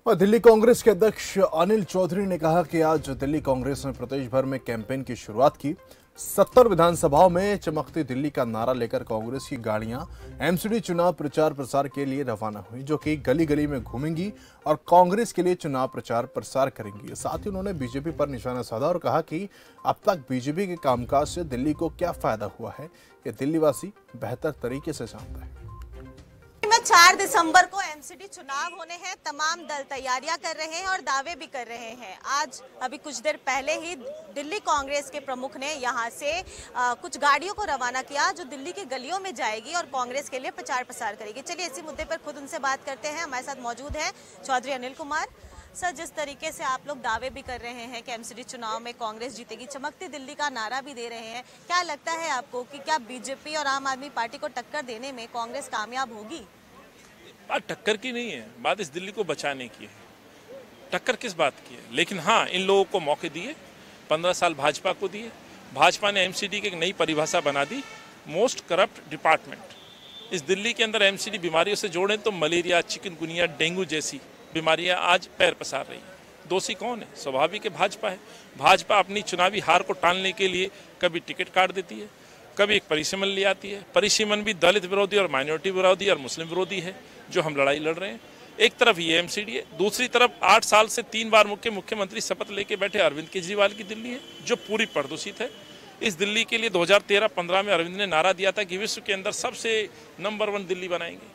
और दिल्ली कांग्रेस के अध्यक्ष अनिल चौधरी ने कहा कि आज दिल्ली कांग्रेस ने प्रदेश भर में कैंपेन की शुरुआत की। 70 विधानसभाओं में चमकती दिल्ली का नारा लेकर कांग्रेस की गाड़ियां एमसीडी चुनाव प्रचार प्रसार के लिए रवाना हुई, जो कि गली गली में घूमेंगी और कांग्रेस के लिए चुनाव प्रचार प्रसार करेंगी। साथ ही उन्होंने बीजेपी पर निशाना साधा और कहा कि अब तक बीजेपी के कामकाज से दिल्ली को क्या फायदा हुआ है, ये दिल्लीवासी बेहतर तरीके से जानता है। 4 दिसंबर को एमसीडी चुनाव होने हैं। तमाम दल तैयारियां कर रहे हैं और दावे भी कर रहे हैं। आज अभी कुछ देर पहले ही दिल्ली कांग्रेस के प्रमुख ने यहां से कुछ गाड़ियों को रवाना किया, जो दिल्ली की गलियों में जाएगी और कांग्रेस के लिए प्रचार प्रसार करेगी। चलिए इसी मुद्दे पर खुद उनसे बात करते हैं। हमारे साथ मौजूद है चौधरी अनिल कुमार। सर, जिस तरीके से आप लोग दावे भी कर रहे हैं कि एमसीडी चुनाव में कांग्रेस जीतेगी, चमकती दिल्ली का नारा भी दे रहे हैं, क्या लगता है आपको कि क्या बीजेपी और आम आदमी पार्टी को टक्कर देने में कांग्रेस कामयाब होगी? बात टक्कर की नहीं है, बात इस दिल्ली को बचाने की है। टक्कर किस बात की है? लेकिन हाँ, इन लोगों को मौके दिए, 15 साल भाजपा को दिए। भाजपा ने एमसीडी की एक नई परिभाषा बना दी, मोस्ट करप्ट डिपार्टमेंट। इस दिल्ली के अंदर एमसीडी बीमारियों से जोड़ें तो मलेरिया, चिकनगुनिया, डेंगू जैसी बीमारियां आज पैर पसार रही हैं। दोषी कौन है? स्वाभाविक है, भाजपा है। भाजपा अपनी चुनावी हार को टालने के लिए कभी टिकट काट देती है, कभी एक परिसीमन ले आती है। परिसीमन भी दलित विरोधी और माइनॉरिटी विरोधी और मुस्लिम विरोधी है, जो हम लड़ाई लड़ रहे हैं। एक तरफ ये एमसीडी है, दूसरी तरफ 8 साल से 3 बार मुख्यमंत्री शपथ लेके बैठे अरविंद केजरीवाल की दिल्ली है, जो पूरी प्रदूषित है। इस दिल्ली के लिए 2013-15 में अरविंद ने नारा दिया था कि विश्व के अंदर सबसे नंबर 1 दिल्ली बनाएंगे,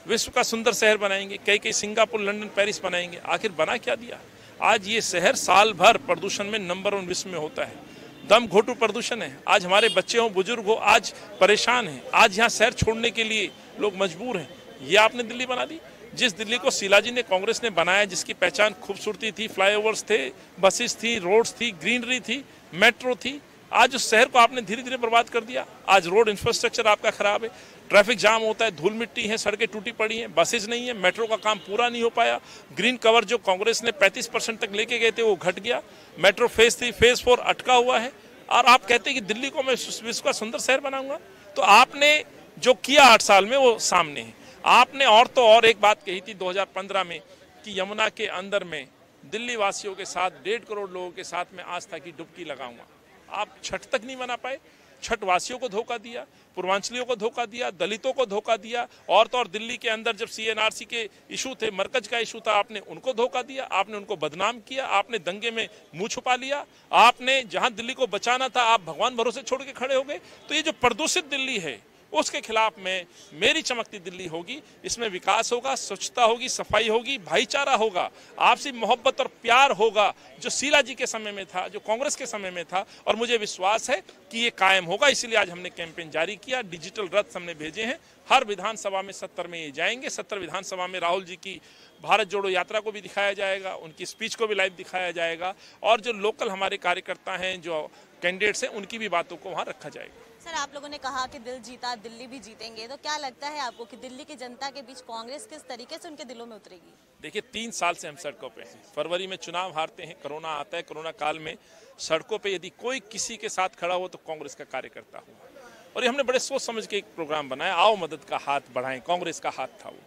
विश्व का सुंदर शहर बनाएंगे, कई सिंगापुर, लंदन, पेरिस बनाएंगे। आखिर बना क्या दिया? आज ये शहर साल भर प्रदूषण में नंबर 1 विश्व में होता है। दम घोटू प्रदूषण है। आज हमारे बच्चे हो, बुजुर्ग हो, आज परेशान हैं। आज यहाँ शहर छोड़ने के लिए लोग मजबूर हैं। ये आपने दिल्ली बना दी। जिस दिल्ली को शिलाजी ने, कांग्रेस ने बनाया, जिसकी पहचान खूबसूरती थी, फ्लाईओवर्स थे, बसेस थी, रोड्स थी, ग्रीनरी थी, मेट्रो थी, आज उस शहर को आपने धीरे धीरे बर्बाद कर दिया। आज रोड इंफ्रास्ट्रक्चर आपका खराब है, ट्रैफिक जाम होता है, धूल मिट्टी है, सड़कें टूटी पड़ी हैं, बसेज नहीं है, मेट्रो का काम पूरा नहीं हो पाया। ग्रीन कवर जो कांग्रेस ने 35% तक लेके गए थे, वो घट गया। मेट्रो फेज 3, फेज 4 अटका हुआ है। और आप कहते हैं कि दिल्ली को मैं विश्व का सुंदर शहर बनाऊंगा। तो आपने जो किया 8 साल में, वो सामने है। आपने और एक बात कही थी 2015 में कि यमुना के अंदर में दिल्ली वासियों के साथ 1.5 करोड़ लोगों के साथ में आस्था की डुबकी लगाऊंगा। आप छठ तक नहीं मना पाए। छठ वासियों को धोखा दिया, पूर्वांचलियों को धोखा दिया, दलितों को धोखा दिया। और दिल्ली के अंदर जब सीएनआरसी के इशू थे, मरकज का इशू था, आपने उनको धोखा दिया, आपने उनको बदनाम किया, आपने दंगे में मुंह छुपा लिया। आपने जहां दिल्ली को बचाना था, आप भगवान भरोसे छोड़ के खड़े हो गए। तो ये जो प्रदूषित दिल्ली है, उसके खिलाफ में मेरी चमकती दिल्ली होगी। इसमें विकास होगा, स्वच्छता होगी, सफाई होगी, भाईचारा होगा, आपसी मोहब्बत और प्यार होगा, जो शीला जी के समय में था, जो कांग्रेस के समय में था। और मुझे विश्वास है कि ये कायम होगा। इसलिए आज हमने कैंपेन जारी किया, डिजिटल रथ हमने भेजे हैं। हर विधानसभा में 70 में ये जाएंगे। 70 विधानसभा में राहुल जी की भारत जोड़ो यात्रा को भी दिखाया जाएगा, उनकी स्पीच को भी लाइव दिखाया जाएगा, और जो लोकल हमारे कार्यकर्ता हैं, जो कैंडिडेट्स हैं, उनकी भी बातों को वहाँ रखा जाएगा। सर, आप लोगों ने कहा कि दिल जीता, दिल्ली भी जीतेंगे, तो क्या लगता है आपको कि दिल्ली की जनता के बीच कांग्रेस किस तरीके से उनके दिलों में उतरेगी? देखिए, 3 साल से हम सड़कों पे हैं। फरवरी में चुनाव हारते हैं, कोरोना आता है। कोरोना काल में सड़कों पे यदि कोई किसी के साथ खड़ा हो तो कांग्रेस का कार्यकर्ता हुआ। और ये हमने बड़े सोच समझ के एक प्रोग्राम बनाया, आओ मदद का हाथ बढ़ाएं। कांग्रेस का हाथ था वो,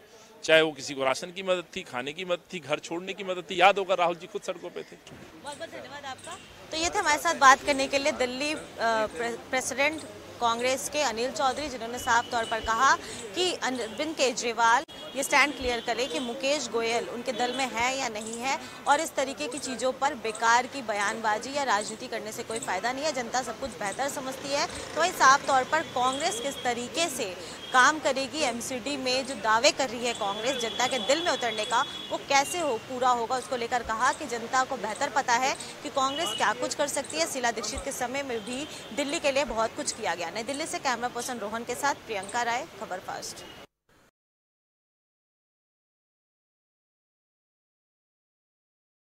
चाहे वो किसी को राशन की मदद थी, खाने की मदद थी, घर छोड़ने की मदद थी। याद होगा, राहुल जी खुद सड़कों पे थे। बहुत बहुत धन्यवाद आपका। तो ये थे हमारे साथ बात करने के लिए दिल्ली प्रेसिडेंट कांग्रेस के अनिल चौधरी, जिन्होंने साफ तौर पर कहा कि अरविंद केजरीवाल ये स्टैंड क्लियर करे कि मुकेश गोयल उनके दल में है या नहीं है, और इस तरीके की चीज़ों पर बेकार की बयानबाजी या राजनीति करने से कोई फ़ायदा नहीं है। जनता सब कुछ बेहतर समझती है। तो वही साफ तौर पर कांग्रेस किस तरीके से काम करेगी, एमसीडी में जो दावे कर रही है कांग्रेस जनता के दिल में उतरने का, वो कैसे पूरा होगा, उसको लेकर कहा कि जनता को बेहतर पता है कि कांग्रेस क्या कुछ कर सकती है। शीला दीक्षित के समय में भी दिल्ली के लिए बहुत कुछ किया गया। नई दिल्ली से कैमरा पर्सन रोहन के साथ प्रियंका राय, खबर फास्ट।